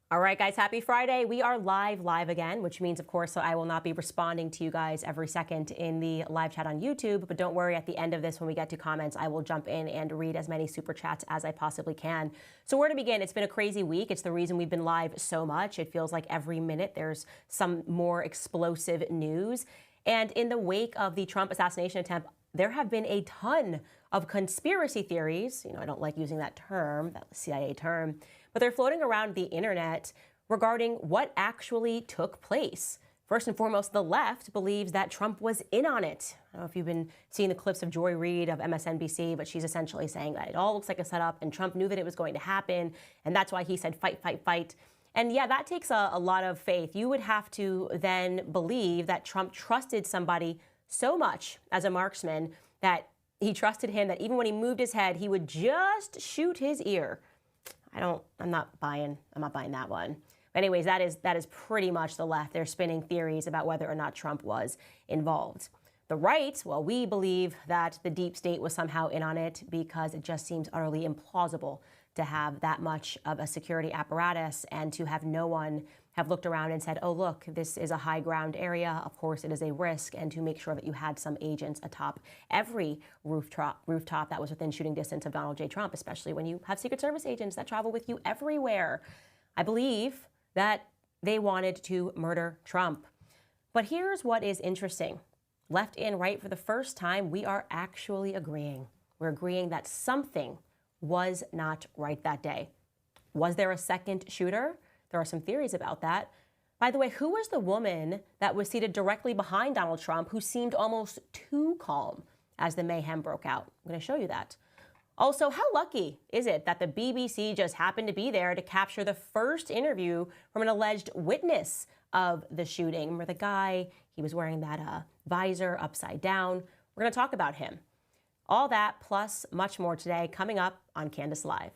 All right, guys, happy Friday. We are live again, which means, of course, so I will not be responding to you guys every second in the live chat on YouTube. But don't worry, at the end of this, when we get to comments, I will jump in and read as many super chats as I possibly can. So where to begin? It's been a crazy week. It's the reason we've been live so much. It feels like every minute there's some more explosive news. And in the wake of the Trump assassination attempt, there have been a ton of conspiracy theories. I don't like using that term, that CIA term, but they're floating around the internet regarding what actually took place. First and foremost, the left believes that Trump was in on it. I don't know if you've been seeing the clips of Joy Reid of MSNBC, but she's essentially saying that it all looks like a setup and Trump knew that it was going to happen. And that's why he said, fight, fight, fight. And yeah, that takes a lot of faith. You would have to then believe that Trump trusted somebody so much as a marksman that he trusted him that even when he moved his head, he would just shoot his ear. I'm not buying that one. But anyways, that is pretty much the left. They're spinning theories about whether or not Trump was involved. The right, well, we believe that the deep state was somehow in on it because it just seems utterly implausible to have that much of a security apparatus and to have no one have looked around and said, oh, look, this is a high ground area. Of course, it is a risk. And to make sure that you had some agents atop every rooftop that was within shooting distance of Donald J. Trump, especially when you have Secret Service agents that travel with you everywhere. I believe that they wanted to murder Trump. But here's what is interesting. Left and right, for the first time, we are actually agreeing. We're agreeing that something was not right that day. Was there a second shooter? There are some theories about that. By the way, who was the woman that was seated directly behind Donald Trump who seemed almost too calm as the mayhem broke out? I'm going to show you that. Also, how lucky is it that the BBC just happened to be there to capture the first interview from an alleged witness of the shooting? Remember the guy, he was wearing that visor upside down. We're going to talk about him. All that plus much more today coming up on Candace Live.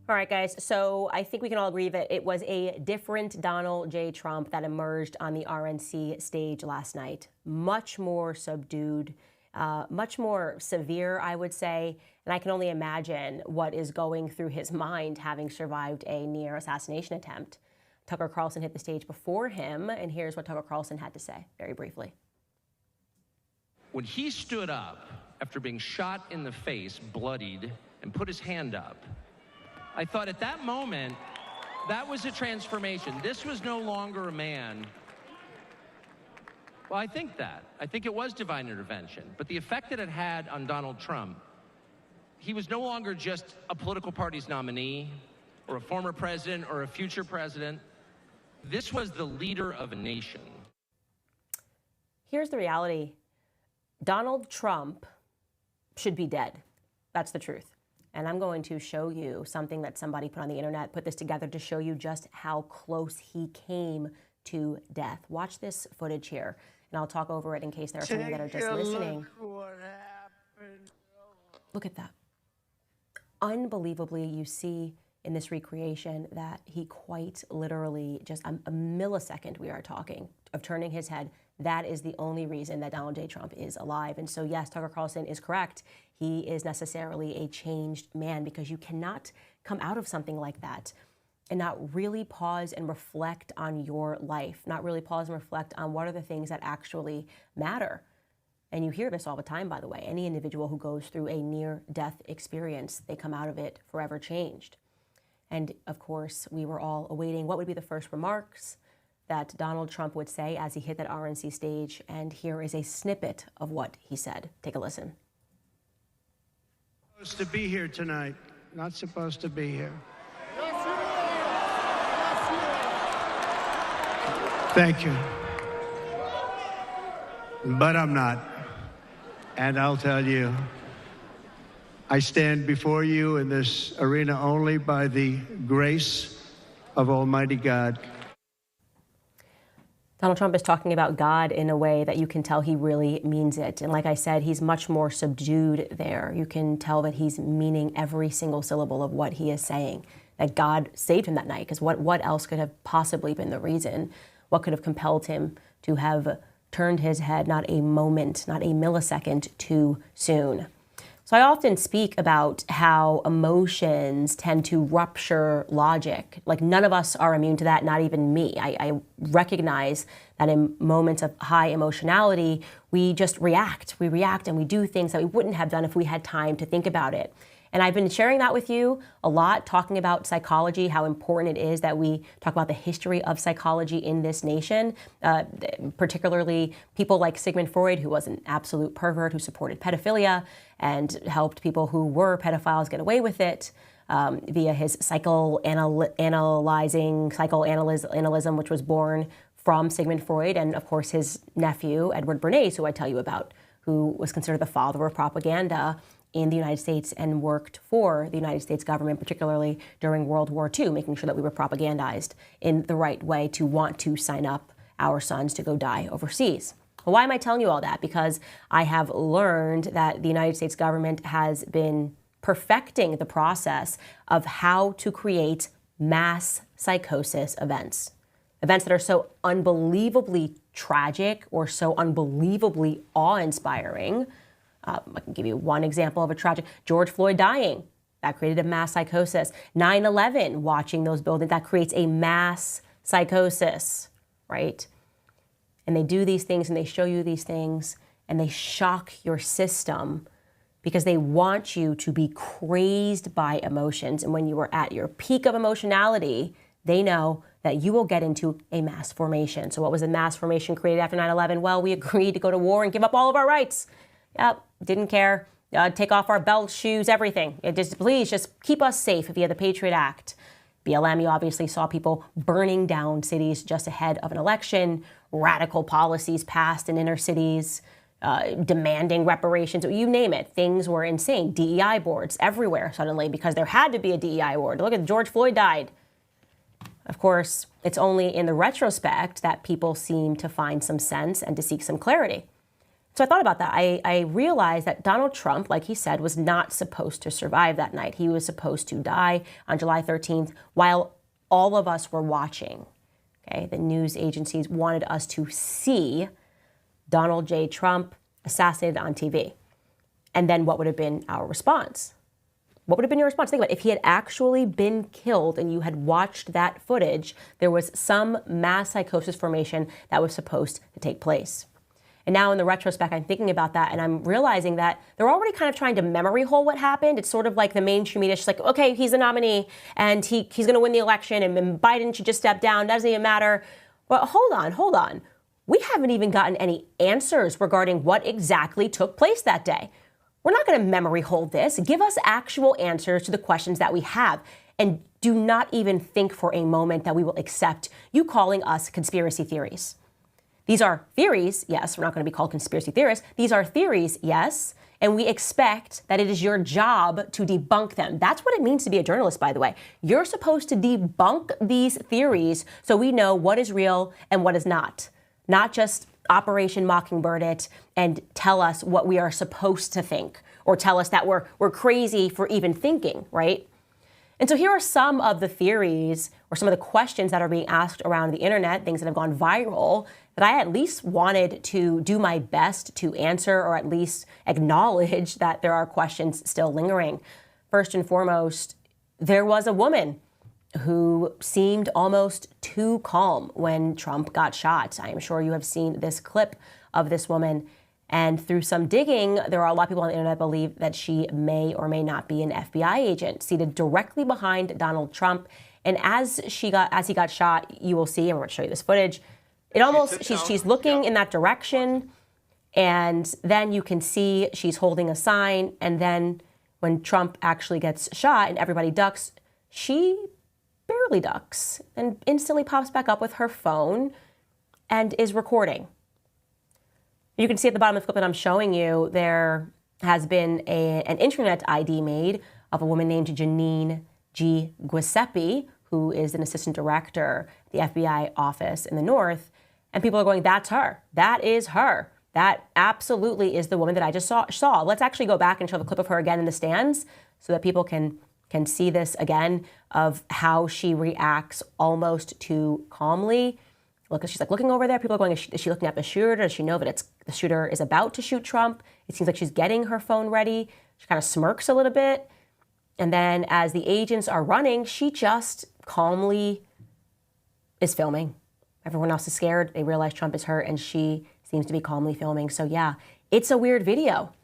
All right, guys, so I think we can all agree that it was a different Donald J. Trump that emerged on the RNC stage last night. Much more subdued, much more severe, I would say. And I can only imagine what is going through his mind having survived a near assassination attempt. Tucker Carlson hit the stage before him, and here's what Tucker Carlson had to say, very briefly. When he stood up after being shot in the face, bloodied, and put his hand up, I thought at that moment, that was a transformation. This was no longer a man. Well, I think it was divine intervention. But the effect that it had on Donald Trump, he was no longer just a political party's nominee or a former president or a future president. This was the leader of a nation. Here's the reality. Donald Trump should be dead. That's the truth. And I'm going to show you something that somebody put on the internet, put this together to show you just how close he came to death. Watch this footage here, and I'll talk over it in case there are some of you that are just listening. Look at that. Unbelievably, you see in this recreation that he quite literally, just a millisecond we are talking, of turning his head. That is the only reason that Donald J. Trump is alive. And so, yes, Tucker Carlson is correct. He is necessarily a changed man because you cannot come out of something like that and not really pause and reflect on your life, not really pause and reflect on what are the things that actually matter. And you hear this all the time, by the way. Any individual who goes through a near-death experience, they come out of it forever changed. And, of course, we were all awaiting what would be the first remarks that Donald Trump would say as he hit that RNC stage. And here is a snippet of what he said. Take a listen. Supposed to be here tonight. Not supposed to be here. Thank you. But I'm not. And I'll tell you, I stand before you in this arena only by the grace of Almighty God. Donald Trump is talking about God in a way that you can tell he really means it. And like I said, he's much more subdued there. You can tell that he's meaning every single syllable of what he is saying, that God saved him that night, because what else could have possibly been the reason? What could have compelled him to have turned his head not a moment, not a millisecond too soon? So I often speak about how emotions tend to rupture logic. Like, none of us are immune to that, not even me. I recognize that in moments of high emotionality, we just react. We react and we do things that we wouldn't have done if we had time to think about it. And I've been sharing that with you a lot, talking about psychology, how important it is that we talk about the history of psychology in this nation, particularly people like Sigmund Freud, who was an absolute pervert, who supported pedophilia and helped people who were pedophiles get away with it via his psychoanalysis, which was born from Sigmund Freud, and of course his nephew, Edward Bernays, who I tell you about, who was considered the father of propaganda in the United States and worked for the United States government, particularly during World War II, making sure that we were propagandized in the right way to want to sign up our sons to go die overseas. Well, why am I telling you all that? Because I have learned that the United States government has been perfecting the process of how to create mass psychosis events. Events that are so unbelievably tragic or so unbelievably awe-inspiring. I can give you one example of a tragic, George Floyd dying. That created a mass psychosis. 9/11, watching those buildings, that creates a mass psychosis, right? And they do these things and they show you these things and they shock your system because they want you to be crazed by emotions. And when you are at your peak of emotionality, they know that you will get into a mass formation. So what was the mass formation created after 9/11? Well, we agreed to go to war and give up all of our rights. Yep, didn't care. Take off our belts, shoes, everything. Please just keep us safe via the Patriot Act. BLM, you obviously saw people burning down cities just ahead of an election, radical policies passed in inner cities, demanding reparations, you name it. Things were insane. DEI boards everywhere suddenly because there had to be a DEI board. Look at George Floyd died. Of course, it's only in the retrospect that people seem to find some sense and to seek some clarity. So I thought about that. I realized that Donald Trump, like he said, was not supposed to survive that night. He was supposed to die on July 13th while all of us were watching. Okay, the news agencies wanted us to see Donald J. Trump assassinated on TV. And then what would have been our response? What would have been your response? Think about it. If he had actually been killed and you had watched that footage, there was some mass psychosis formation that was supposed to take place. And now in the retrospect, I'm thinking about that and I'm realizing that they're already kind of trying to memory hole what happened. It's sort of like the mainstream media. It's just like, okay, he's the nominee and he's going to win the election and Biden should just step down. Doesn't even matter. Well, hold on. We haven't even gotten any answers regarding what exactly took place that day. We're not going to memory hold this. Give us actual answers to the questions that we have. And do not even think for a moment that we will accept you calling us conspiracy theories. These are theories, yes, we're not going to be called conspiracy theorists. These are theories, yes, and we expect that it is your job to debunk them. That's what it means to be a journalist, by the way. You're supposed to debunk these theories so we know what is real and what is not just Operation Mockingbird it and tell us what we are supposed to think or tell us that we're crazy for even thinking, right? And so here are some of the theories or some of the questions that are being asked around the internet, things that have gone viral, that I at least wanted to do my best to answer or at least acknowledge that there are questions still lingering. First and foremost, there was a woman who seemed almost too calm when Trump got shot. I am sure you have seen this clip of this woman. And through some digging, there are a lot of people on the internet believe that she may or may not be an FBI agent seated directly behind Donald Trump. And as he got shot, you will see, and we're going to show you this footage, she's looking in that direction, and then you can see she's holding a sign, and then when Trump actually gets shot and everybody ducks, she barely ducks and instantly pops back up with her phone and is recording. You can see at the bottom of the clip that I'm showing you, there has been an internet ID made of a woman named Janine G. Giuseppe, who is an assistant director at the FBI office in the North. And people are going, that's her. That is her. That absolutely is the woman that I just saw. Let's actually go back and show the clip of her again in the stands so that people can can see this again of how she reacts almost too calmly. Look, she's like looking over there. People are going, is she looking at the shooter? Does she know that the shooter is about to shoot Trump? It seems like she's getting her phone ready. She kind of smirks a little bit. And then as the agents are running, she just calmly is filming. Everyone else is scared. They realize Trump is hurt, and she seems to be calmly filming. So yeah, it's a weird video.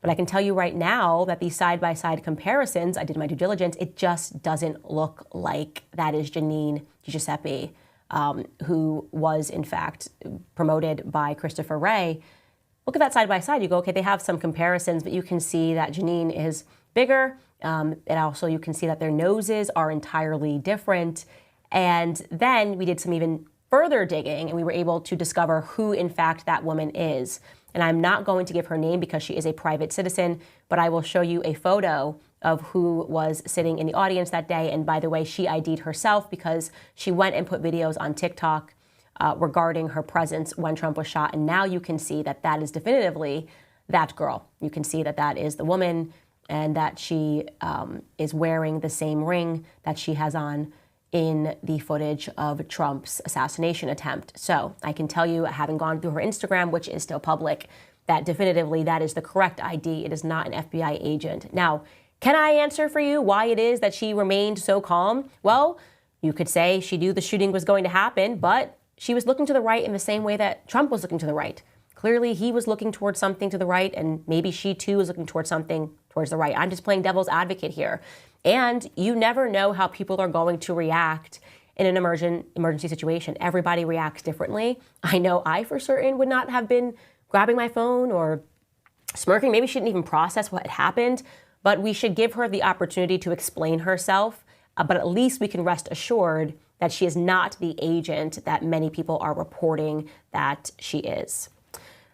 But I can tell you right now that these side-by-side comparisons, I did my due diligence, it just doesn't look like that is Janine Giuseppe, who was in fact promoted by Christopher Wray. Look at that side-by-side. You go, okay, they have some comparisons, but you can see that Janine is bigger. And also you can see that their noses are entirely different. And then we did some even further digging, and we were able to discover who, in fact, that woman is. And I'm not going to give her name because she is a private citizen, but I will show you a photo of who was sitting in the audience that day. And by the way, she ID'd herself because she went and put videos on TikTok regarding her presence when Trump was shot. And now you can see that that is definitively that girl. You can see that that is the woman, and that she is wearing the same ring that she has on in the footage of Trump's assassination attempt. So I can tell you, having gone through her Instagram, which is still public, that definitively that is the correct ID. It is not an FBI agent. Now, can I answer for you why it is that she remained so calm? Well, you could say she knew the shooting was going to happen, but she was looking to the right in the same way that Trump was looking to the right. Clearly, he was looking towards something to the right, and maybe she too was looking towards something towards the right. I'm just playing devil's advocate here. And you never know how people are going to react in an emergency situation. Everybody reacts differently. I know I, for certain, would not have been grabbing my phone or smirking. Maybe she didn't even process what had happened, but we should give her the opportunity to explain herself. But at least we can rest assured that she is not the agent that many people are reporting that she is.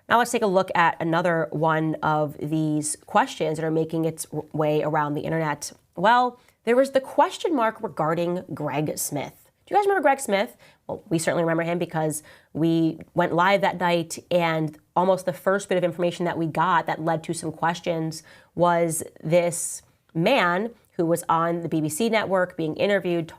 Now let's take a look at another one of these questions that are making its way around the internet. Well, there was the question mark regarding Greg Smith. Do you guys remember Greg Smith? Well, we certainly remember him because we went live that night, and almost the first bit of information that we got that led to some questions was this man who was on the BBC network being interviewed,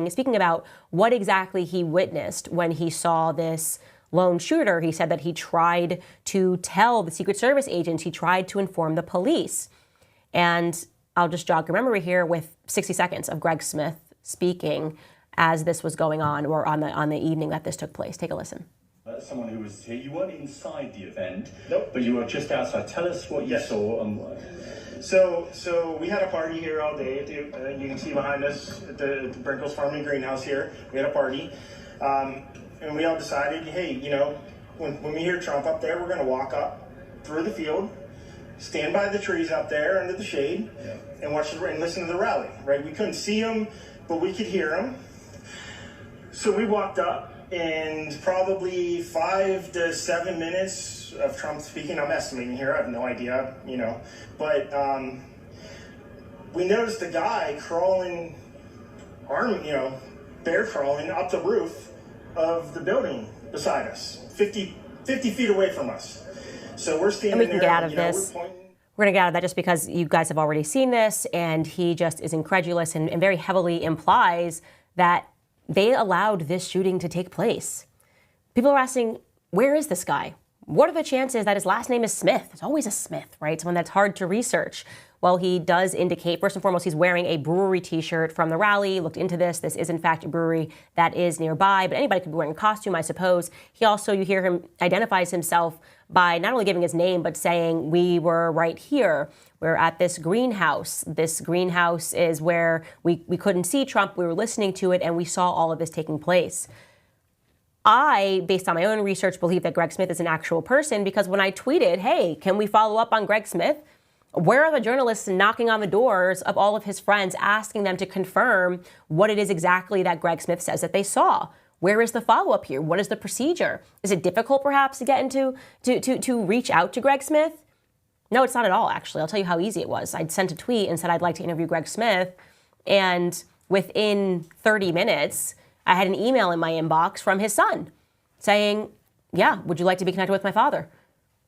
speaking about what exactly he witnessed when he saw this lone shooter. He said that he tried to tell the Secret Service agents, he tried to inform the police. And I'll just jog your memory here with 60 seconds of Greg Smith speaking as this was going on, or on the evening that this took place. Take a listen. Someone who was here, you weren't inside the event, nope, but you were just outside. Tell us what you saw. So we had a party here all day. You can see behind us at the Brinkles Farming Greenhouse here. We had a party. And we all decided, hey, you know, when we hear Trump up there, we're going to walk up through the field, stand by the trees up there under the shade, and watch and listen to the rally, right? We couldn't see him, but we could hear him. So we walked up, and probably 5 to 7 minutes of Trump speaking. I'm estimating here. I have no idea, you know. But we noticed a guy crawling, bear crawling up the roof of the building beside us, 50 feet away from us. So we're standing there. And we can get out of this. We're going to get out of that just because you guys have already seen this, and he just is incredulous and very heavily implies that they allowed this shooting to take place. People are asking, where is this guy? What are the chances that his last name is Smith? It's always a Smith, right? Someone that's hard to research. Well, he does indicate, first and foremost, he's wearing a brewery t-shirt from the rally. Looked into this. This is, in fact, a brewery that is nearby, but anybody could be wearing a costume, I suppose. He also, you hear him, identifies himself by not only giving his name, but saying, we were right here. We're at this greenhouse. This greenhouse is where we couldn't see Trump. We were listening to it, and we saw all of this taking place. I, based on my own research, believe that Greg Smith is an actual person because when I tweeted, hey, can we follow up on Greg Smith? Where are the journalists knocking on the doors of all of his friends, asking them to confirm what it is exactly that Greg Smith says that they saw? Where is the follow-up here? What is the procedure? Is it difficult, perhaps, to get into to reach out to Greg Smith? No, it's not at all, actually. I'll tell you how easy it was. I'd sent a tweet and said I'd like to interview Greg Smith, and within 30 minutes, I had an email in my inbox from his son saying, yeah, would you like to be connected with my father?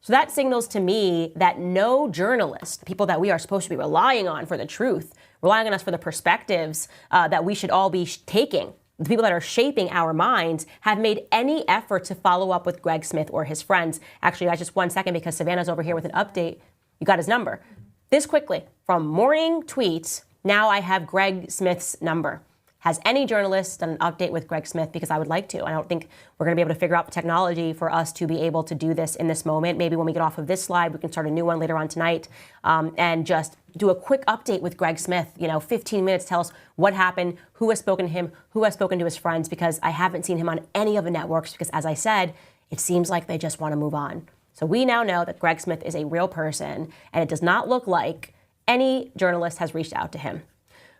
So that signals to me that no journalist, people that we are supposed to be relying on for the truth, relying on us for the perspectives that we should all be taking, the people that are shaping our minds, have made any effort to follow up with Greg Smith or his friends. Actually, guys, just 1 second, because Savannah's over here with an update. You got his number. This quickly, from morning tweets, now I have Greg Smith's number. Has any journalist done an update with Greg Smith? Because I would like to. I don't think we're going to be able to figure out the technology for us to be able to do this in this moment. Maybe when we get off of this slide, we can start a new one later on tonight and just do a quick update with Greg Smith. 15 minutes, tell us what happened, who has spoken to him, who has spoken to his friends, because I haven't seen him on any of the networks because, as I said, it seems like they just want to move on. So we now know that Greg Smith is a real person, and it does not look like any journalist has reached out to him.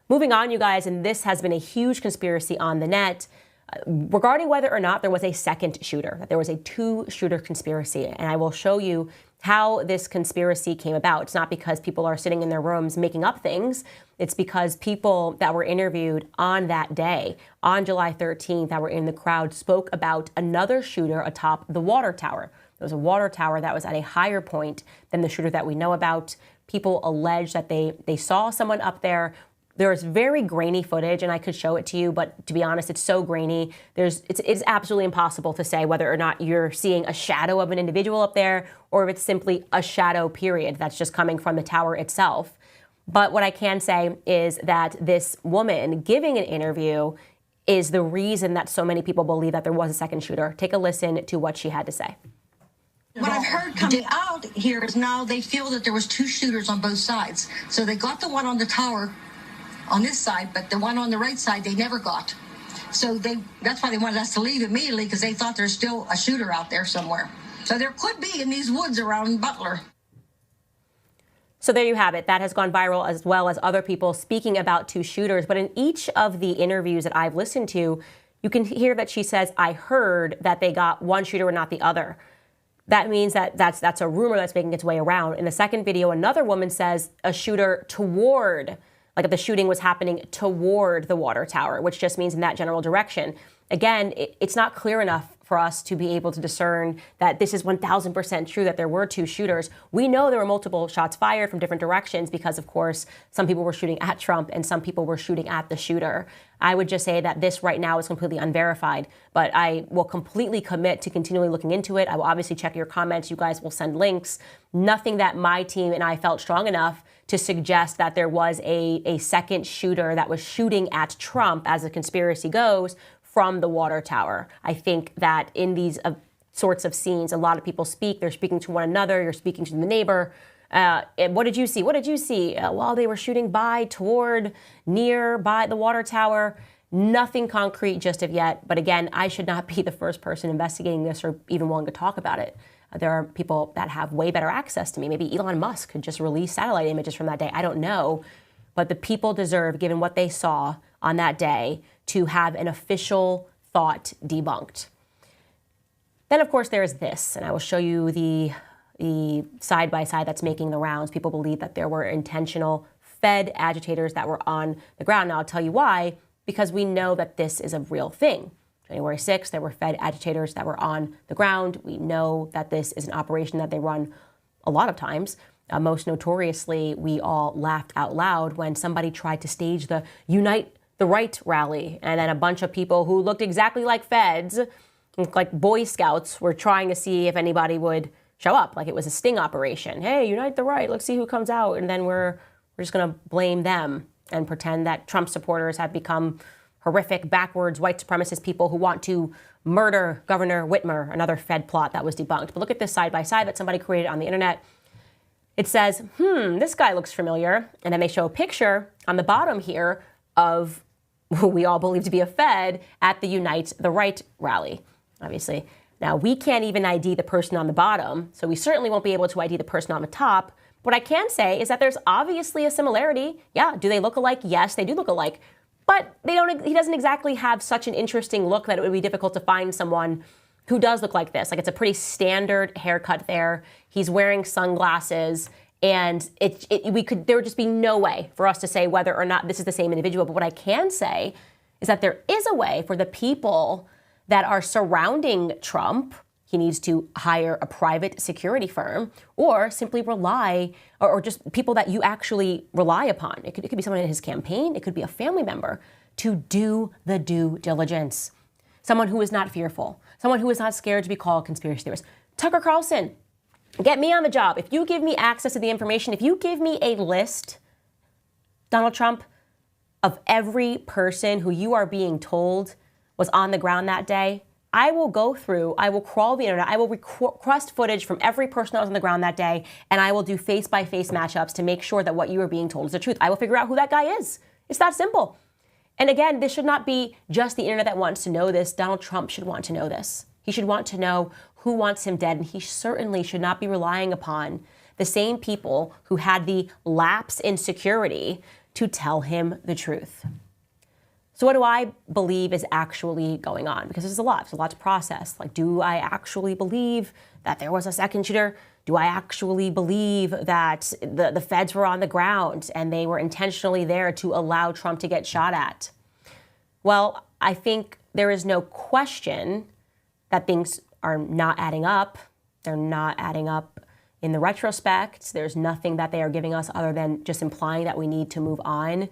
Moving on, you guys, and this has been a huge conspiracy on the net regarding whether or not there was a second shooter, that there was a two-shooter conspiracy. And I will show you how this conspiracy came about. It's not because people are sitting in their rooms making up things. It's because people that were interviewed on that day, on July 13th, that were in the crowd, spoke about another shooter atop the water tower. There was a water tower that was at a higher point than the shooter that we know about. People allege that they saw someone up there. There's very grainy footage, and I could show it to you, but to be honest, it's so grainy. It's absolutely impossible to say whether or not you're seeing a shadow of an individual up there or if it's simply a shadow, period, that's just coming from the tower itself. But what I can say is that this woman giving an interview is the reason that so many people believe that there was a second shooter. Take a listen to what she had to say. What I've heard coming out here is now they feel that there was two shooters on both sides. So they got the one on the tower on this side, but the one on the right side they never got. So that's why they wanted us to leave immediately, because they thought there's still a shooter out there somewhere. So there could be in these woods around Butler. So there you have it. That has gone viral, as well as other people speaking about two shooters. But in each of the interviews that I've listened to, you can hear that she says, I heard that they got one shooter and not the other. That means that that's a rumor that's making its way around. In the second video, another woman says a shooter toward, like if the shooting was happening toward the water tower, which just means in that general direction. Again, it's not clear enough for us to be able to discern that this is 1,000% true that there were two shooters. We know there were multiple shots fired from different directions because, of course, some people were shooting at Trump and some people were shooting at the shooter. I would just say that this right now is completely unverified, but I will completely commit to continually looking into it. I will obviously check your comments. You guys will send links. Nothing that my team and I felt strong enough to suggest that there was a second shooter that was shooting at Trump, as the conspiracy goes, from the water tower. I think that in these sorts of scenes, a lot of people speak. They're speaking to one another. You're speaking to the neighbor. What did you see? What did you see? While they were shooting nearby the water tower. Nothing concrete just of yet. But again, I should not be the first person investigating this or even willing to talk about it. There are people that have way better access to me. Maybe Elon Musk could just release satellite images from that day. I don't know. But the people deserve, given what they saw on that day, to have an official thought debunked. Then, of course, there's this, and I will show you the side-by-side that's making the rounds. People believe that there were intentional Fed agitators that were on the ground. Now, I'll tell you why, because we know that this is a real thing. January 6th, there were Fed agitators that were on the ground. We know that this is an operation that they run a lot of times. Most notoriously, we all laughed out loud when somebody tried to stage the Unite the Right rally, and then a bunch of people who looked exactly like Feds, like Boy Scouts, were trying to see if anybody would show up, like it was a sting operation. Hey, Unite the Right, let's see who comes out, and then we're just going to blame them and pretend that Trump supporters have become horrific, backwards, white supremacist people who want to murder Governor Whitmer, another Fed plot that was debunked. But look at this side-by-side that somebody created on the internet. It says, this guy looks familiar. And then they show a picture on the bottom here of who we all believe to be a Fed at the Unite the Right rally, obviously. Now, we can't even ID the person on the bottom, so we certainly won't be able to ID the person on the top. What I can say is that there's obviously a similarity. Yeah, do they look alike? Yes, they do look alike. But he doesn't exactly have such an interesting look that it would be difficult to find someone who does look like this. Like, it's a pretty standard haircut there. He's wearing sunglasses, and there would just be no way for us to say whether or not this is the same individual. But what I can say is that there is a way for the people that are surrounding Trump He needs to hire a private security firm or simply rely, or just people that you actually rely upon. It could be someone in his campaign. It could be a family member to do the due diligence. Someone who is not fearful. Someone who is not scared to be called conspiracy theorist. Tucker Carlson, get me on the job. If you give me access to the information, if you give me a list, Donald Trump, of every person who you are being told was on the ground that day, I will go through, I will crawl the internet, I will request footage from every person that was on the ground that day, and I will do face-by-face matchups to make sure that what you are being told is the truth. I will figure out who that guy is. It's that simple. And again, this should not be just the internet that wants to know this. Donald Trump should want to know this. He should want to know who wants him dead, and he certainly should not be relying upon the same people who had the lapse in security to tell him the truth. So what do I believe is actually going on? Because there's a lot to process. Like, do I actually believe that there was a second shooter? Do I actually believe that the feds were on the ground and they were intentionally there to allow Trump to get shot at? Well, I think there is no question that things are not adding up. They're not adding up in the retrospect. There's nothing that they are giving us other than just implying that we need to move on.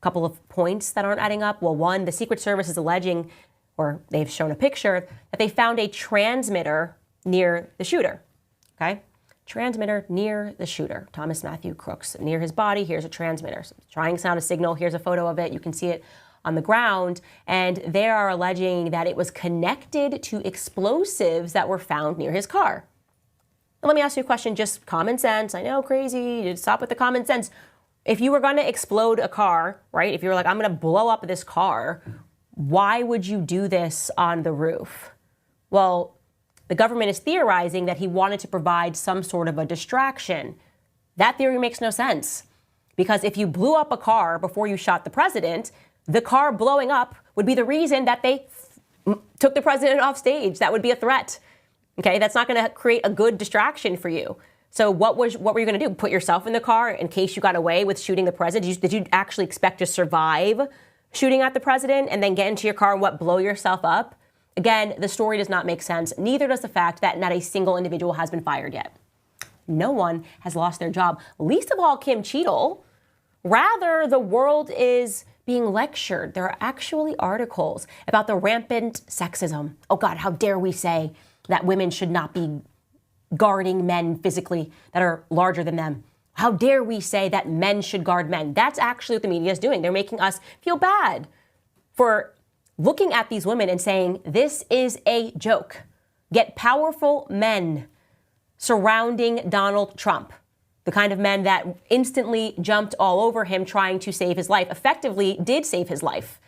Couple of points that aren't adding up. Well, one, the Secret Service is alleging, or they've shown a picture, that they found a transmitter near the shooter. Okay? Transmitter near the shooter, Thomas Matthew Crooks. Near his body, here's a transmitter. So trying to sound a signal, here's a photo of it. You can see it on the ground. And they are alleging that it was connected to explosives that were found near his car. Now, let me ask you a question, just common sense. I know, crazy, stop with the common sense. If you were going to explode a car, right? If you were like, I'm going to blow up this car, why would you do this on the roof? Well, the government is theorizing that he wanted to provide some sort of a distraction. That theory makes no sense. Because if you blew up a car before you shot the president, the car blowing up would be the reason that they took the president off stage. That would be a threat. Okay, that's not going to create a good distraction for you. So what were you going to do? Put yourself in the car in case you got away with shooting the president? Did you actually expect to survive shooting at the president and then get into your car and blow yourself up? Again, the story does not make sense. Neither does the fact that not a single individual has been fired yet. No one has lost their job, least of all Kim Cheadle. Rather, the world is being lectured. There are actually articles about the rampant sexism. Oh God, how dare we say that women should not be guarding men physically that are larger than them. How dare we say that men should guard men? That's actually what the media is doing. They're making us feel bad for looking at these women and saying, this is a joke. Get powerful men surrounding Donald Trump, the kind of men that instantly jumped all over him trying to save his life, effectively did save his life.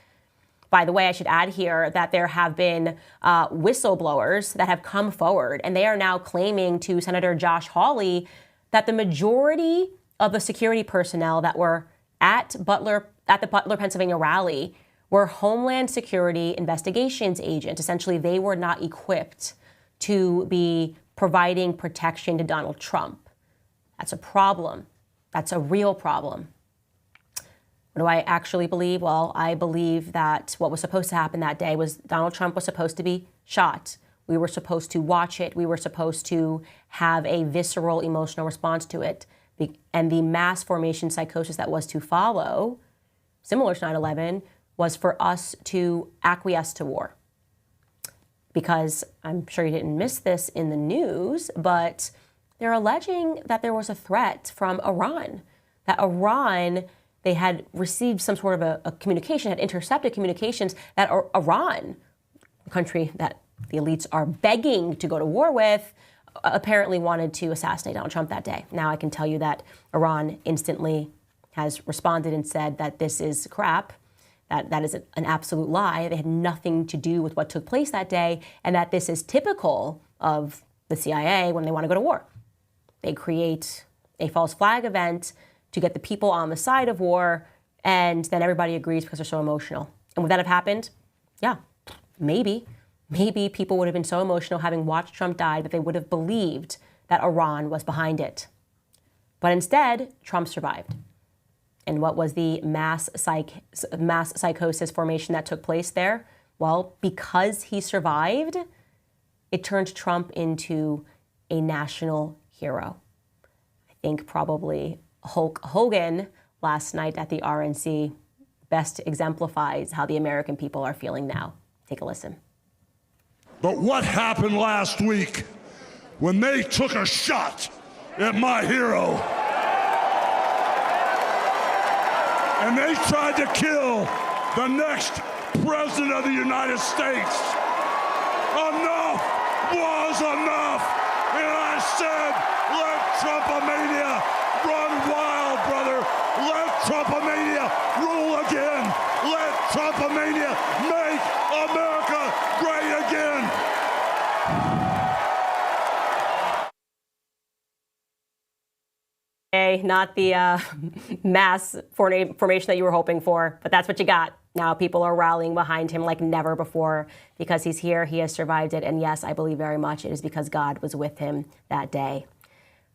By the way, I should add here that there have been whistleblowers that have come forward, and they are now claiming to Senator Josh Hawley that the majority of the security personnel that were at the Butler, Pennsylvania rally were Homeland Security investigations agents. Essentially, they were not equipped to be providing protection to Donald Trump. That's a problem. That's a real problem. What do I actually believe? Well, I believe that what was supposed to happen that day was Donald Trump was supposed to be shot. We were supposed to watch it. We were supposed to have a visceral emotional response to it. And the mass formation psychosis that was to follow, similar to 9/11, was for us to acquiesce to war. Because I'm sure you didn't miss this in the news, but they're alleging that there was a threat from Iran, that Iran, they had received some sort of a communication, had intercepted communications that Iran, the country that the elites are begging to go to war with, apparently wanted to assassinate Donald Trump that day. Now I can tell you that Iran instantly has responded and said that this is crap, that is an absolute lie. They had nothing to do with what took place that day, and that this is typical of the CIA when they want to go to war. They create a false flag event to get the people on the side of war, and then everybody agrees because they're so emotional. And would that have happened? Yeah, maybe. Maybe people would have been so emotional having watched Trump die that they would have believed that Iran was behind it. But instead, Trump survived. And what was the mass psychosis formation that took place there? Well, because he survived, it turned Trump into a national hero. I think probably Hulk Hogan last night at the RNC best exemplifies how the American people are feeling now. Take a listen. But what happened last week when they took a shot at my hero and they tried to kill the next president of the United States? Enough was enough. And I said, let Trumpomania run wild, brother. Let Trumpomania rule again. Let Trumpomania make America great again. Not the mass formation that you were hoping for, but that's what you got. Now people are rallying behind him like never before because he's here, he has survived it, and yes, I believe very much it is because God was with him that day.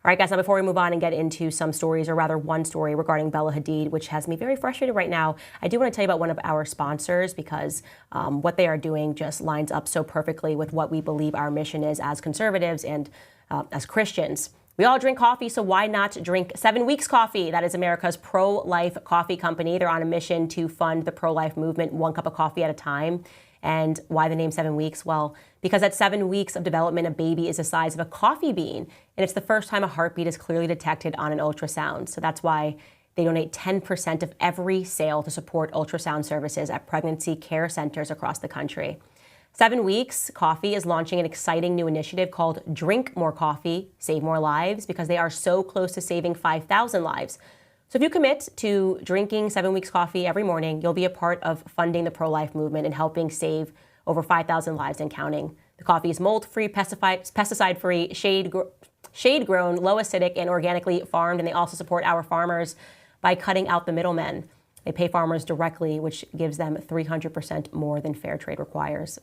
All right, guys, now before we move on and get into some stories, or rather one story regarding Bella Hadid, which has me very frustrated right now, I do want to tell you about one of our sponsors because what they are doing just lines up so perfectly with what we believe our mission is as conservatives and as Christians. We all drink coffee, so why not drink 7 Weeks Coffee? That is America's pro-life coffee company. They're on a mission to fund the pro-life movement 1 cup of coffee at a time. And why the name 7 weeks? Well, because at 7 weeks of development, a baby is the size of a coffee bean. And it's the first time a heartbeat is clearly detected on an ultrasound. So that's why they donate 10% of every sale to support ultrasound services at pregnancy care centers across the country. 7 Weeks Coffee is launching an exciting new initiative called Drink More Coffee, Save More Lives, because they are so close to saving 5,000 lives. So if you commit to drinking 7 Weeks Coffee every morning, you'll be a part of funding the pro-life movement and helping save over 5,000 lives and counting. The coffee is mold-free, pesticide-free, shade-grown, low acidic, and organically farmed, and they also support our farmers by cutting out the middlemen. They pay farmers directly, which gives them 300% more than fair trade requires.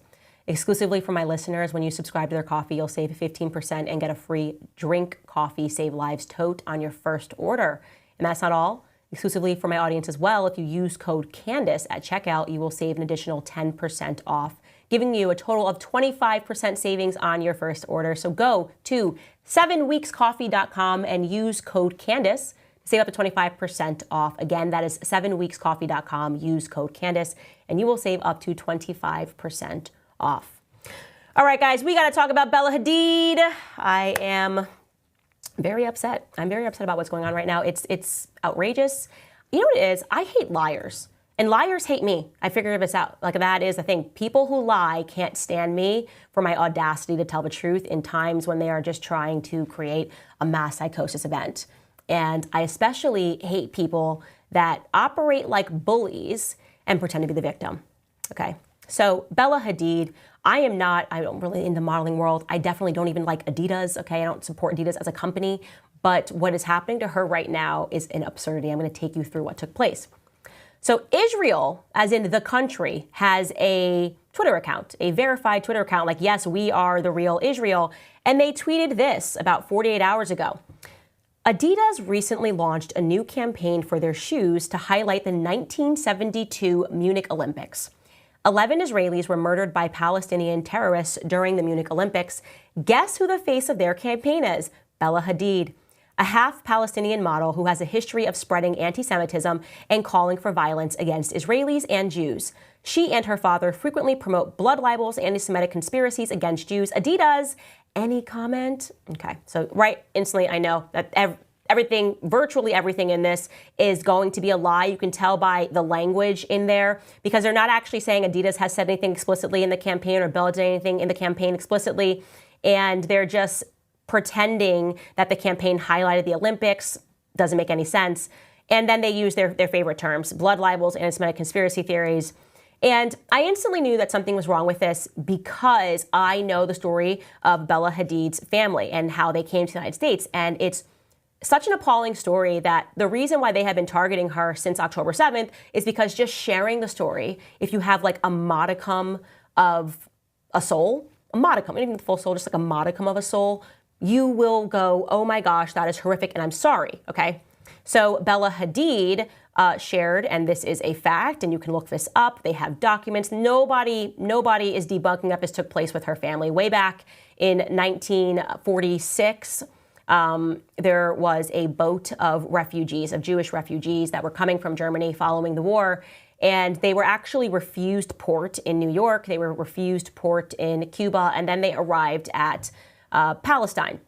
Exclusively for my listeners, when you subscribe to their coffee, you'll save 15% and get a free Drink Coffee Save Lives tote on your first order. And that's not all. Exclusively for my audience as well, if you use code Candace at checkout, you will save an additional 10% off, giving you a total of 25% savings on your first order. So go to 7weekscoffee.com and use code Candace to save up to 25% off. Again, that is 7weekscoffee.com. Use code Candace, and you will save up to 25% off. All right, guys, we got to talk about Bella Hadid. I am very upset. I'm very upset about what's going on right now. It's outrageous. You know what it is? I hate liars. And liars hate me. I figured this out. Like, that is the thing. People who lie can't stand me for my audacity to tell the truth in times when they are just trying to create a mass psychosis event. And I especially hate people that operate like bullies and pretend to be the victim. Okay. So Bella Hadid, I don't really in the modeling world. I definitely don't even like Adidas. Okay. I don't support Adidas as a company. But what is happening to her right now is an absurdity. I'm going to take you through what took place. So Israel, as in the country, has a Twitter account, a verified Twitter account, like, yes, we are the real Israel. And they tweeted this about 48 hours ago. Adidas recently launched a new campaign for their shoes to highlight the 1972 Munich Olympics. 11 Israelis were murdered by Palestinian terrorists during the Munich Olympics. Guess who the face of their campaign is? Bella Hadid, a half-Palestinian model who has a history of spreading anti-Semitism and calling for violence against Israelis and Jews. She and her father frequently promote blood libels, anti-Semitic conspiracies against Jews. Adidas, any comment? Okay, so right instantly I know that everything, virtually everything in this is going to be a lie. You can tell by the language in there because they're not actually saying Adidas has said anything explicitly in the campaign or Bella did anything in the campaign explicitly. And they're just pretending that the campaign highlighted the Olympics. Doesn't make any sense. And then they use their favorite terms, blood libels, anti-Semitic conspiracy theories. And I instantly knew that something was wrong with this because I know the story of Bella Hadid's family and how they came to the United States. And it's such an appalling story that the reason why they have been targeting her since October 7th is because just sharing the story, if you have like a modicum of a soul, a modicum, not even the full soul, just like a modicum of a soul, you will go, oh my gosh, that is horrific and I'm sorry, okay? So Bella Hadid shared, and this is a fact, and you can look this up. They have documents. Nobody is debunking that this took place with her family. Way back in 1946, there was a boat of refugees, of Jewish refugees that were coming from Germany following the war, and they were actually refused port in New York. They were refused port in Cuba, and then they arrived at Palestine.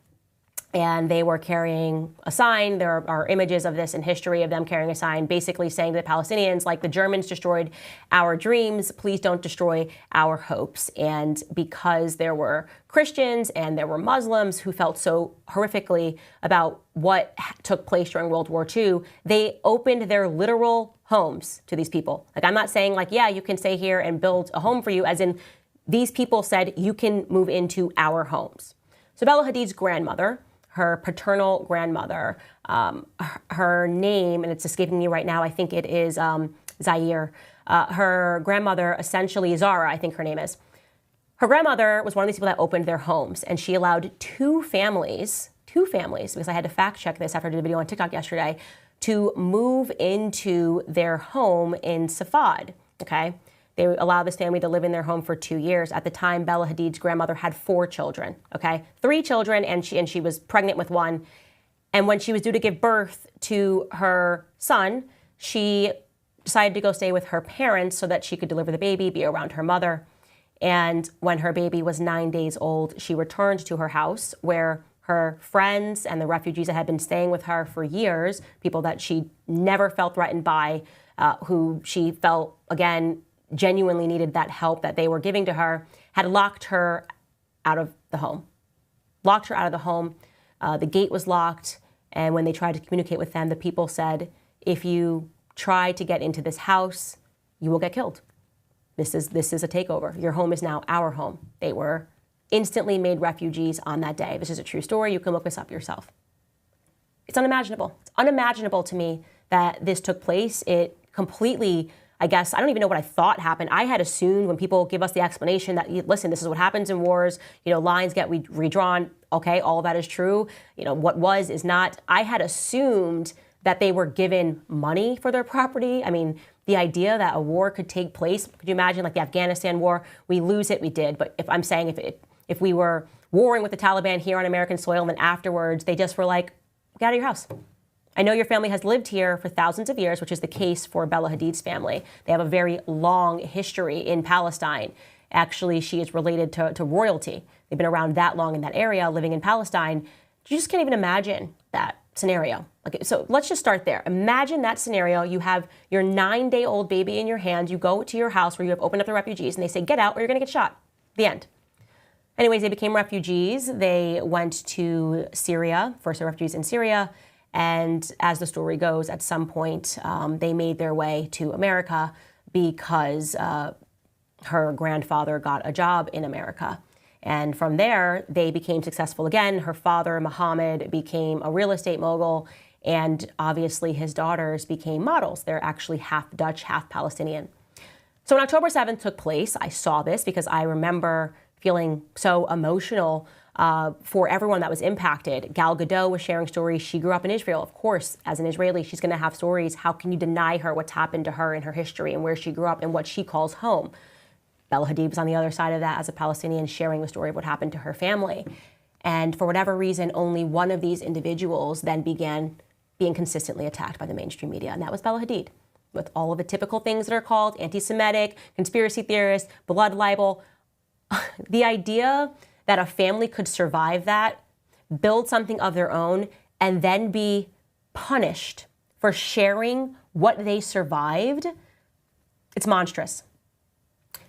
And they were carrying a sign. There are images of this in history of them carrying a sign basically saying to the Palestinians, like, the Germans destroyed our dreams, please don't destroy our hopes. And because there were Christians and there were Muslims who felt so horrifically about what took place during World War II, they opened their literal homes to these people. Like, I'm not saying, like, yeah, you can stay here and build a home for you, as in these people said, you can move into our homes. So Bella Hadid's grandmother, her paternal grandmother, her name, and it's escaping me right now, I think it is Zaire. Her grandmother, essentially Zara, I think her name is. Her grandmother was one of these people that opened their homes, and she allowed two families, because I had to fact check this after I did a video on TikTok yesterday, to move into their home in Safad, okay? They allowed this family to live in their home for 2 years. At the time, Bella Hadid's grandmother had 4 children, okay? 3 children, and she was pregnant with one. And when she was due to give birth to her son, she decided to go stay with her parents so that she could deliver the baby, be around her mother. And when her baby was 9 days old, she returned to her house where her friends and the refugees that had been staying with her for years, people that she never felt threatened by, who she felt, again, genuinely needed that help that they were giving to her, had locked her out of the home. Locked her out of the home. The gate was locked, and when they tried to communicate with them, the people said, if you try to get into this house, you will get killed. This is a takeover. Your home is now our home. They were instantly made refugees on that day. This is a true story. You can look this up yourself. It's unimaginable. It's unimaginable to me that this took place. It completely, I guess, I don't even know what I thought happened. I had assumed when people give us the explanation that, listen, this is what happens in wars, lines get redrawn. Okay, all of that is true. What was is not. I had assumed that they were given money for their property. I mean, the idea that a war could take place, could you imagine, like the Afghanistan war? We lose it, we did. But if I'm saying if we were warring with the Taliban here on American soil, and then afterwards they just were like, get out of your house. I know your family has lived here for thousands of years, which is the case for Bella Hadid's family. They have a very long history in Palestine. Actually, she is related to royalty. They've been around that long in that area, living in Palestine. You just can't even imagine that scenario. Okay, so let's just start there. Imagine that scenario. You have your 9-day-old baby in your hand. You go to your house where you have opened up the refugees, and they say, get out or you're going to get shot. The end. Anyways, they became refugees. They went to Syria, first the refugees in Syria. And as the story goes, at some point, they made their way to America because her grandfather got a job in America. And from there, they became successful again. Her father, Mohammed, became a real estate mogul. And obviously, his daughters became models. They're actually half Dutch, half Palestinian. So when October 7th took place, I saw this because I remember feeling so emotional for everyone that was impacted. Gal Gadot was sharing stories. She grew up in Israel. Of course, as an Israeli, she's going to have stories. How can you deny her what's happened to her in her history and where she grew up and what she calls home? Bella Hadid was on the other side of that as a Palestinian, sharing the story of what happened to her family. And for whatever reason, only one of these individuals then began being consistently attacked by the mainstream media, and that was Bella Hadid, with all of the typical things that are called anti-Semitic, conspiracy theorist, blood libel. The idea that a family could survive that, build something of their own, and then be punished for sharing what they survived, it's monstrous.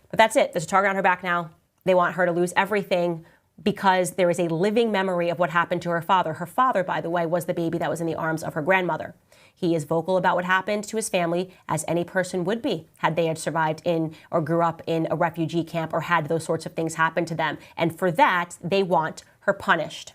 But that's it. There's a target on her back now. They want her to lose everything because there is a living memory of what happened to her father. Her father, by the way, was the baby that was in the arms of her grandmother. He is vocal about what happened to his family, as any person would be had they had survived in or grew up in a refugee camp or had those sorts of things happen to them. And for that, they want her punished.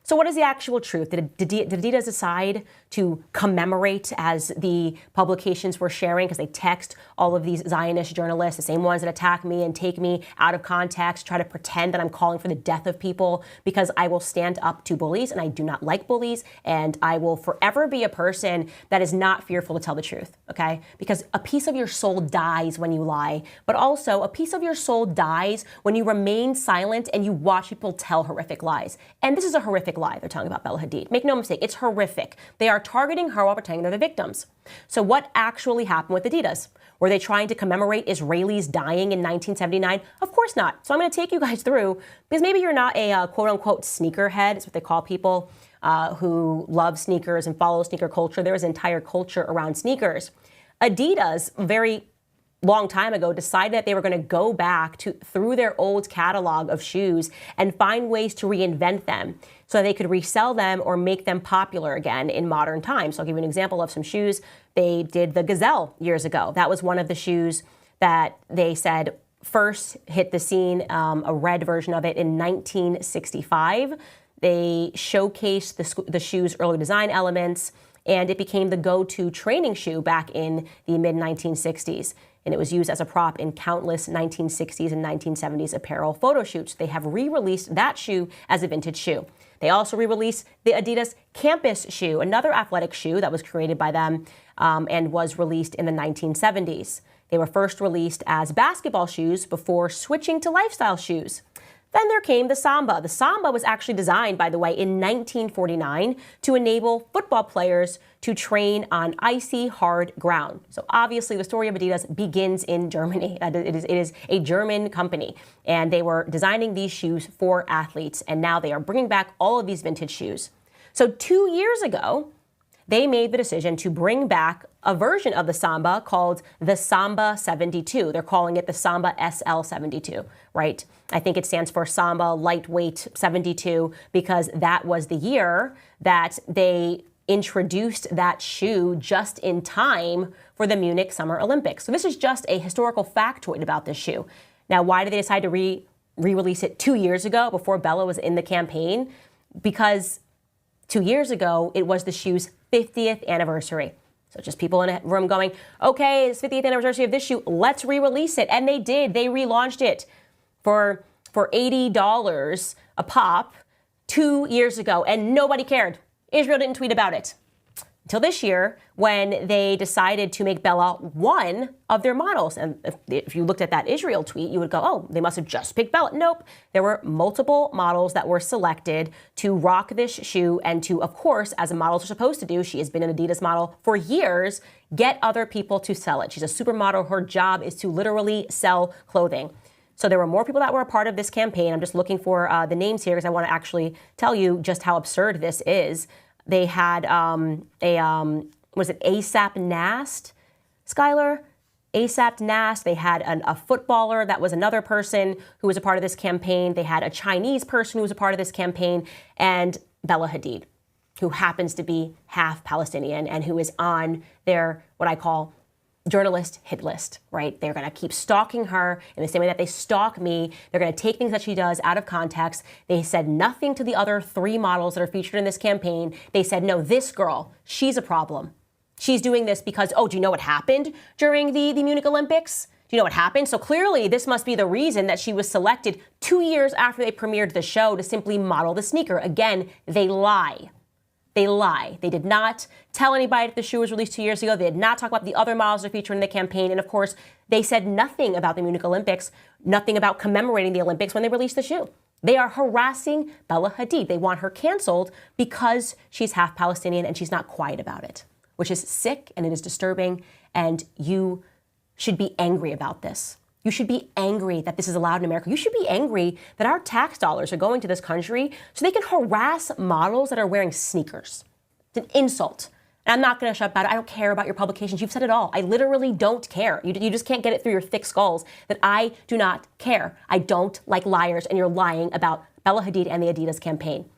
So what is the actual truth? Did Adidas decide to commemorate, as the publications were sharing, because they text all of these Zionist journalists, the same ones that attack me and take me out of context, try to pretend that I'm calling for the death of people, because I will stand up to bullies, and I do not like bullies, and I will forever be a person that is not fearful to tell the truth, okay? Because a piece of your soul dies when you lie, but also a piece of your soul dies when you remain silent and you watch people tell horrific lies. And this is a horrific lie they're telling about Bella Hadid. Make no mistake, it's horrific. They are targeting her while pretending they're the victims. So what actually happened with Adidas? Were they trying to commemorate Israelis dying in 1979? Of course not. So I'm going to take you guys through, because maybe you're not a quote-unquote sneakerhead. It's what they call people who love sneakers and follow sneaker culture. There is an entire culture around sneakers. Adidas, very long time ago, decided that they were going to go back through their old catalog of shoes and find ways to reinvent them so they could resell them or make them popular again in modern times. So I'll give you an example of some shoes. They did the Gazelle years ago. That was one of the shoes that they said first hit the scene, a red version of it in 1965. They showcased the shoe's early design elements, and it became the go-to training shoe back in the mid-1960s. And it was used as a prop in countless 1960s and 1970s apparel photo shoots. They have re-released that shoe as a vintage shoe. They also re-released the Adidas Campus shoe, another athletic shoe that was created by them and was released in the 1970s. They were first released as basketball shoes before switching to lifestyle shoes. Then there came the Samba. The Samba was actually designed, by the way, in 1949 to enable football players to train on icy, hard ground. So obviously the story of Adidas begins in Germany. It is a German company, and they were designing these shoes for athletes, and now they are bringing back all of these vintage shoes. So 2 years ago, they made the decision to bring back a version of the Samba called the Samba 72. They're calling it the Samba SL 72, right? I think it stands for Samba Lightweight 72, because that was the year that they introduced that shoe just in time for the Munich Summer Olympics. So this is just a historical factoid about this shoe. Now, why did they decide to re-release it 2 years ago before Bella was in the campaign? Because 2 years ago, it was the shoe's 50th anniversary. So just people in a room going, okay, it's 50th anniversary of this shoe, let's re-release it. And they did. They relaunched it for $80 a pop 2 years ago, and nobody cared. Israel didn't tweet about it until this year, when they decided to make Bella one of their models. And if you looked at that Israel tweet, you would go, oh, they must have just picked Bella. Nope. There were multiple models that were selected to rock this shoe and to, of course, as models are supposed to do, she has been an Adidas model for years, get other people to sell it. She's a supermodel. Her job is to literally sell clothing. So there were more people that were a part of this campaign. I'm just looking for the names here because I want to actually tell you just how absurd this is. They had was it ASAP Nast, Skylar? ASAP Nast. They had a footballer that was another person who was a part of this campaign. They had a Chinese person who was a part of this campaign, and Bella Hadid, who happens to be half Palestinian and who is on their, what I call, journalist hit list, right? They're going to keep stalking her in the same way that they stalk me. They're going to take things that she does out of context. They said nothing to the other 3 models that are featured in this campaign. They said, no, this girl, she's a problem. She's doing this because, oh, do you know what happened during the Munich Olympics? Do you know what happened? So clearly this must be the reason that she was selected 2 years after they premiered the show to simply model the sneaker. Again, they lie. They lie. They did not tell anybody that the shoe was released 2 years ago. They did not talk about the other models that are featured in the campaign. And of course, they said nothing about the Munich Olympics, nothing about commemorating the Olympics when they released the shoe. They are harassing Bella Hadid. They want her canceled because she's half Palestinian and she's not quiet about it, which is sick and it is disturbing. And you should be angry about this. You should be angry that this is allowed in America. You should be angry that our tax dollars are going to this country so they can harass models that are wearing sneakers. It's an insult. And I'm not going to shut about it. I don't care about your publications. You've said it all. I literally don't care. You just can't get it through your thick skulls that I do not care. I don't like liars, and you're lying about Bella Hadid and the Adidas campaign.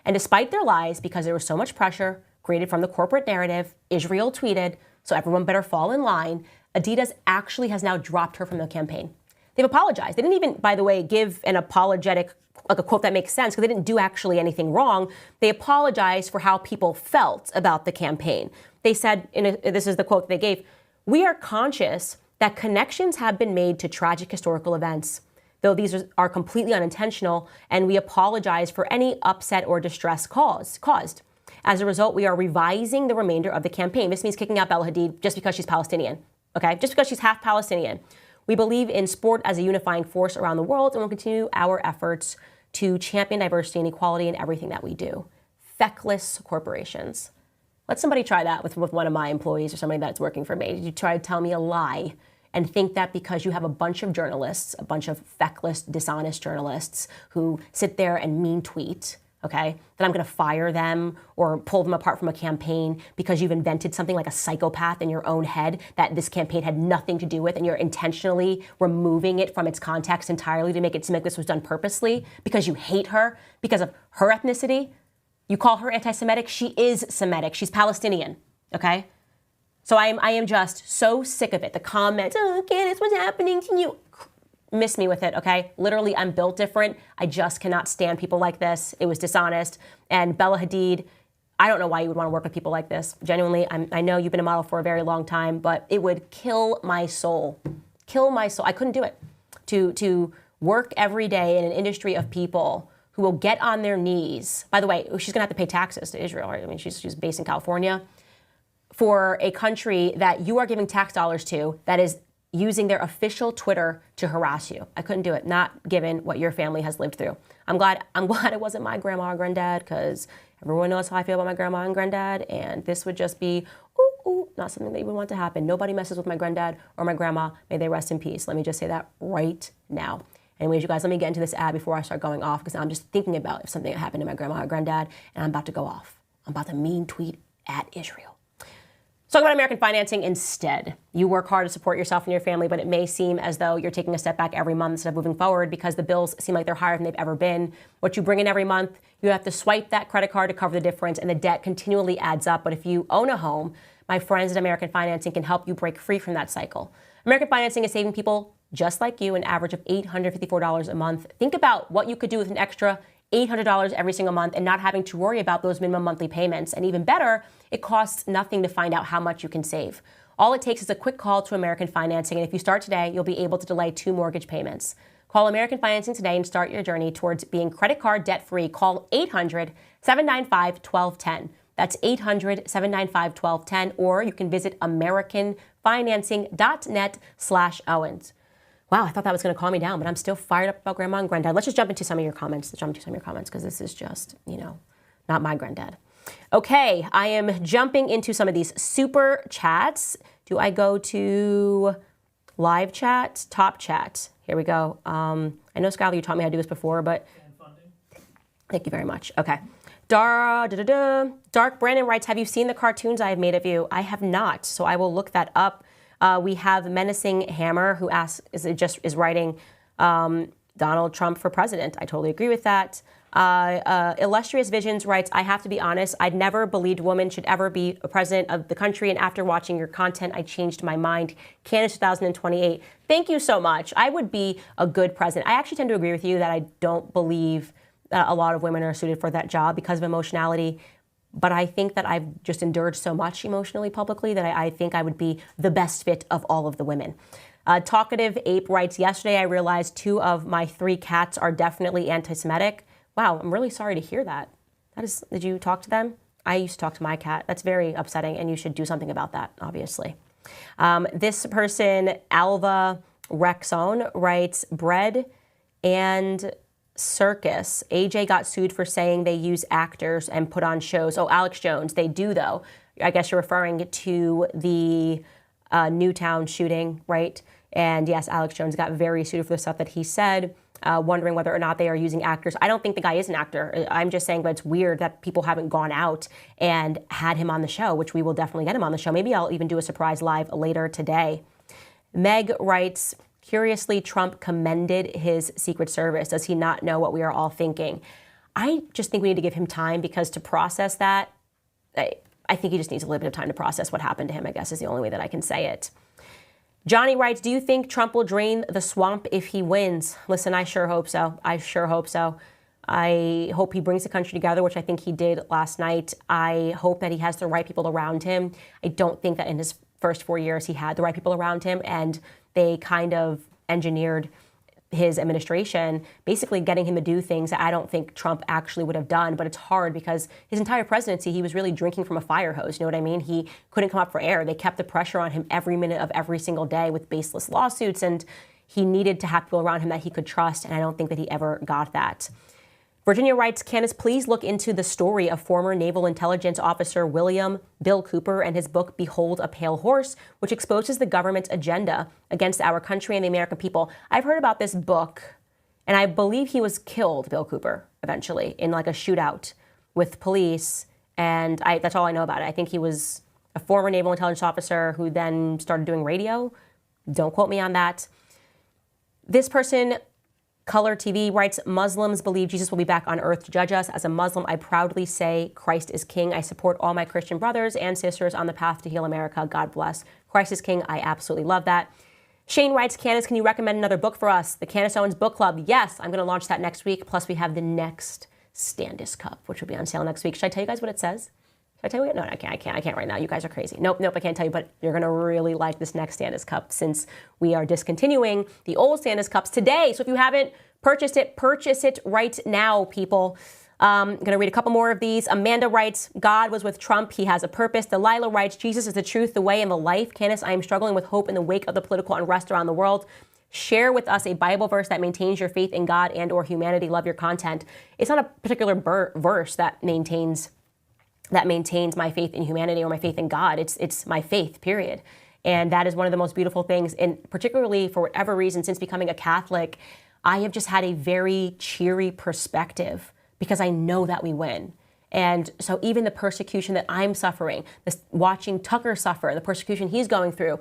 And despite their lies, because there was so much pressure created from the corporate narrative, Israel tweeted, so everyone better fall in line, Adidas actually has now dropped her from the campaign. They've apologized. They didn't even, by the way, give an apologetic like a quote that makes sense because they didn't do actually anything wrong. They apologized for how people felt about the campaign. They said, this is the quote they gave, "We are conscious that connections have been made to tragic historical events, though these are completely unintentional, and we apologize for any upset or distress caused. As a result, we are revising the remainder of the campaign." This means kicking out Bella Hadid just because she's Palestinian, okay? Just because she's half Palestinian. "We believe in sport as a unifying force around the world and will continue our efforts to champion diversity and equality in everything that we do. Feckless corporations." Let somebody try that with one of my employees or somebody that's working for me. You try to tell me a lie and think that because you have a bunch of journalists, a bunch of feckless, dishonest journalists who sit there and mean tweet, okay, that I'm going to fire them or pull them apart from a campaign because you've invented something like a psychopath in your own head that this campaign had nothing to do with, and you're intentionally removing it from its context entirely to make it seem like this was done purposely because you hate her because of her ethnicity. You call her anti-Semitic. She is Semitic. She's Palestinian, okay? So I am just so sick of it. The comments, "Oh, Candace, what's happening to you?" Miss me with it, okay? Literally, I'm built different. I just cannot stand people like this. It was dishonest. And Bella Hadid, I don't know why you would want to work with people like this. Genuinely, I know you've been a model for a very long time, but it would kill my soul. Kill my soul. I couldn't do it. To work every day in an industry of people who will get on their knees. By the way, she's going to have to pay taxes to Israel, right? I mean, she's based in California. For a country that you are giving tax dollars to that is using their official Twitter to harass you. I couldn't do it, not given what your family has lived through. I'm glad it wasn't my grandma or granddad, because everyone knows how I feel about my grandma and granddad, and this would just be, not something that you would want to happen. Nobody messes with my granddad or my grandma. May they rest in peace. Let me just say that right now. Anyways, you guys, let me get into this ad before I start going off, because I'm just thinking about if something happened to my grandma or granddad, and I'm about to go off. I'm about to mean tweet at Israel. Let's talk about American financing instead. You work hard to support yourself and your family, but it may seem as though you're taking a step back every month instead of moving forward because the bills seem like they're higher than they've ever been. What you bring in every month, you have to swipe that credit card to cover the difference, and the debt continually adds up. But if you own a home, my friends at American Financing can help you break free from that cycle. American Financing is saving people just like you an average of $854 a month. Think about what you could do with an extra $800 every single month and not having to worry about those minimum monthly payments. And even better, it costs nothing to find out how much you can save. All it takes is a quick call to American Financing, and if you start today, you'll be able to delay 2 mortgage payments. Call American Financing today and start your journey towards being credit card debt-free. Call 800-795-1210. That's 800-795-1210, or you can visit americanfinancing.net/Owens. Wow, I thought that was going to calm me down, but I'm still fired up about grandma and granddad. Let's just jump into some of your comments. Because this is just, not my granddad. Okay, I am jumping into some of these super chats. Do I go to live chat, top chat? Here we go. I know, Skylar, you taught me how to do this before, but thank you very much. Okay. Dark Brandon writes, "Have you seen the cartoons I have made of you?" I have not, so I will look that up. We have Menacing Hammer, who asks, is writing Donald Trump for president. I totally agree with that. Illustrious Visions writes, "I have to be honest, I'd never believed women should ever be a president of the country, and after watching your content, I changed my mind. Candace 2028. Thank you so much. I would be a good president. I actually tend to agree with you that I don't believe that a lot of women are suited for that job because of emotionality. But I think that I've just endured so much emotionally publicly that I think I would be the best fit of all of the women." Talkative Ape writes, "Yesterday I realized 2 of my 3 cats are definitely anti-Semitic." Wow, I'm really sorry to hear that. Did you talk to them? I used to talk to my cat. That's very upsetting, and you should do something about that, obviously. This person, Alva Rexone, writes, "Bread and circus. AJ got sued for saying they use actors and put on shows." Oh, Alex Jones. They do, though. I guess you're referring to the Newtown shooting, right? And yes, Alex Jones got very sued for the stuff that he said, wondering whether or not they are using actors. I don't think the guy is an actor. I'm just saying, but it's weird that people haven't gone out and had him on the show, which we will definitely get him on the show. Maybe I'll even do a surprise live later today. Meg writes, "Curiously, Trump commended his Secret Service. Does he not know what we are all thinking?" I just think we need to give him time, because to process that, I think he just needs a little bit of time to process what happened to him, I guess is the only way that I can say it. Johnny writes, "Do you think Trump will drain the swamp if he wins?" Listen, I sure hope so. I hope he brings the country together, which I think he did last night. I hope that he has the right people around him. I don't think that in his first 4 years he had the right people around him, and they kind of engineered his administration, basically getting him to do things that I don't think Trump actually would have done. But it's hard because his entire presidency, he was really drinking from a fire hose. You know what I mean? He couldn't come up for air. They kept the pressure on him every minute of every single day with baseless lawsuits, and he needed to have people around him that he could trust, and I don't think that he ever got that. Virginia writes, Candace, please look into the story of former Naval Intelligence Officer William Bill Cooper and his book, Behold a Pale Horse, which exposes the government's agenda against our country and the American people. I've heard about this book, and I believe he was killed, Bill Cooper, eventually, in like a shootout with police, and that's all I know about it. I think he was a former Naval Intelligence Officer who then started doing radio. Don't quote me on that. This person, Color TV, writes, Muslims believe Jesus will be back on earth to judge us. As a Muslim, I proudly say Christ is king. I support all my Christian brothers and sisters on the path to heal America. God bless. Christ is king. I absolutely love that. Shane writes, Candace, can you recommend another book for us? The Candace Owens Book Club. Yes, I'm going to launch that next week. Plus, we have the next Candace Cup, which will be on sale next week. Should I tell you guys what it says? Should I tell you? No, I can't right now. You guys are crazy. Nope, I can't tell you, but you're going to really like this next Candace Cup since we are discontinuing the old Candace Cups today. So if you haven't purchase it right now, people. I'm going to read a couple more of these. Amanda writes, God was with Trump. He has a purpose. Delilah writes, Jesus is the truth, the way, and the life. Candace, I am struggling with hope in the wake of the political unrest around the world. Share with us a Bible verse that maintains your faith in God and or humanity. Love your content. It's not a particular verse that maintains my faith in humanity or my faith in God. It's my faith, period. And that is one of the most beautiful things. And particularly for whatever reason, since becoming a Catholic, I have just had a very cheery perspective because I know that we win. And so even the persecution that I'm suffering, watching Tucker suffer, the persecution he's going through,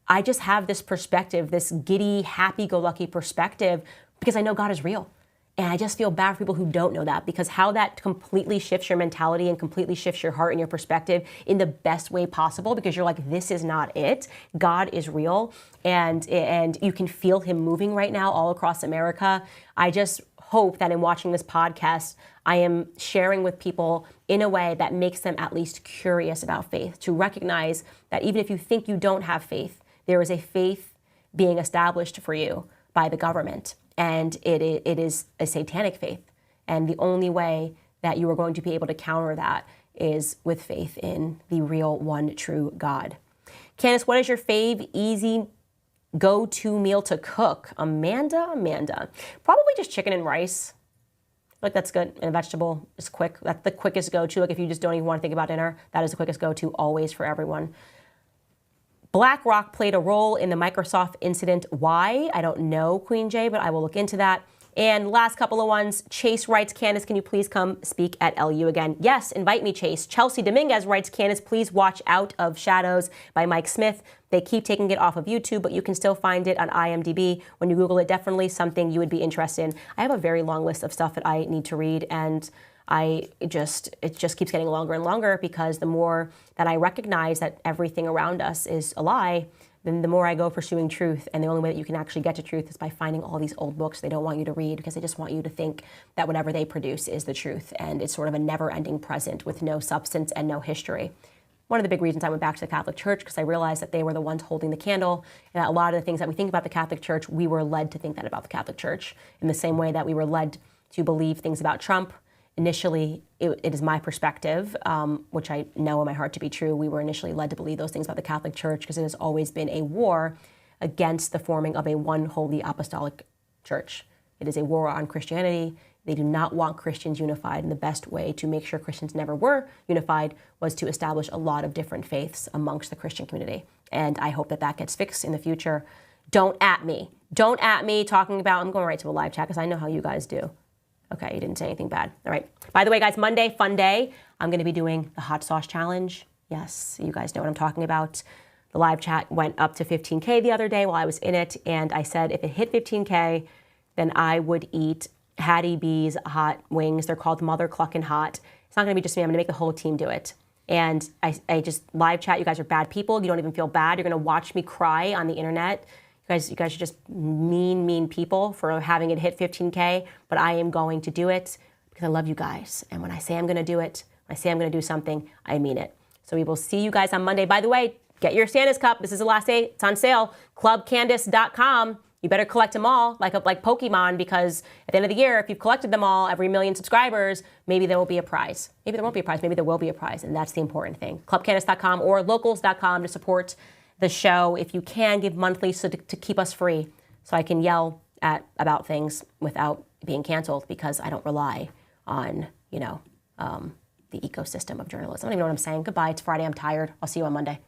I just have this perspective, this giddy, happy-go-lucky perspective because I know God is real. And I just feel bad for people who don't know that, because how that completely shifts your mentality and completely shifts your heart and your perspective in the best way possible, because you're like, this is not it. God is real, and you can feel him moving right now all across America. I just hope that in watching this podcast, I am sharing with people in a way that makes them at least curious about faith, to recognize that even if you think you don't have faith, there is a faith being established for you by the government. And it is a satanic faith. And the only way that you are going to be able to counter that is with faith in the real one true God. Candace, what is your fave easy go-to meal to cook? Amanda. Probably just chicken and rice. Like that's good. And a vegetable is quick. That's the quickest go-to. Like if you just don't even want to think about dinner, that is the quickest go-to always for everyone. BlackRock played a role in the Microsoft incident. Why? I don't know, Queen J, but I will look into that. And last couple of ones, Chase writes, Candace, can you please come speak at LU again? Yes, invite me, Chase. Chelsea Dominguez writes, Candace, please watch Out of Shadows by Mike Smith. They keep taking it off of YouTube, but you can still find it on IMDb. When you Google it, definitely something you would be interested in. I have a very long list of stuff that I need to read, and it just keeps getting longer and longer, because the more that I recognize that everything around us is a lie, then the more I go pursuing truth. And the only way that you can actually get to truth is by finding all these old books they don't want you to read, because they just want you to think that whatever they produce is the truth. And it's sort of a never-ending present with no substance and no history. One of the big reasons I went back to the Catholic Church, because I realized that they were the ones holding the candle, and that a lot of the things that we think about the Catholic Church, we were led to think that about the Catholic Church, in the same way that we were led to believe things about Trump. Initially, it is my perspective, which I know in my heart to be true. We were initially led to believe those things about the Catholic Church because it has always been a war against the forming of a one holy apostolic church. It is a war on Christianity. They do not want Christians unified, and the best way to make sure Christians never were unified was to establish a lot of different faiths amongst the Christian community. And I hope that that gets fixed in the future. Don't at me talking about, I'm going right to a live chat because I know how you guys do. Okay, you didn't say anything bad. All right. By the way, guys, Monday, fun day. I'm going to be doing the hot sauce challenge. Yes, you guys know what I'm talking about. The live chat went up to 15K the other day while I was in it, and I said if it hit 15K, then I would eat Hattie B's hot wings. They're called Mother Cluckin' Hot. It's not going to be just me. I'm going to make the whole team do it. And I just live chat. You guys are bad people. You don't even feel bad. You're going to watch me cry on the internet. You guys are just mean people for having it hit 15K, but I am going to do it. because I love you guys. And when I say I'm going to do it, when I say I'm going to do something, I mean it. So we will see you guys on Monday. By the way, get your Santa's Cup. This is the last day. It's on sale. ClubCandace.com. You better collect them all, like Pokemon, because at the end of the year, if you've collected them all, every 1 million subscribers, maybe there will be a prize. Maybe there won't be a prize. Maybe there will be a prize, and that's the important thing. ClubCandace.com or Locals.com to support the show. If you can, give monthly so to keep us free, so I can yell about things without being canceled, because I don't rely on, the ecosystem of journalism. I don't even know what I'm saying. Goodbye. It's Friday. I'm tired. I'll see you on Monday.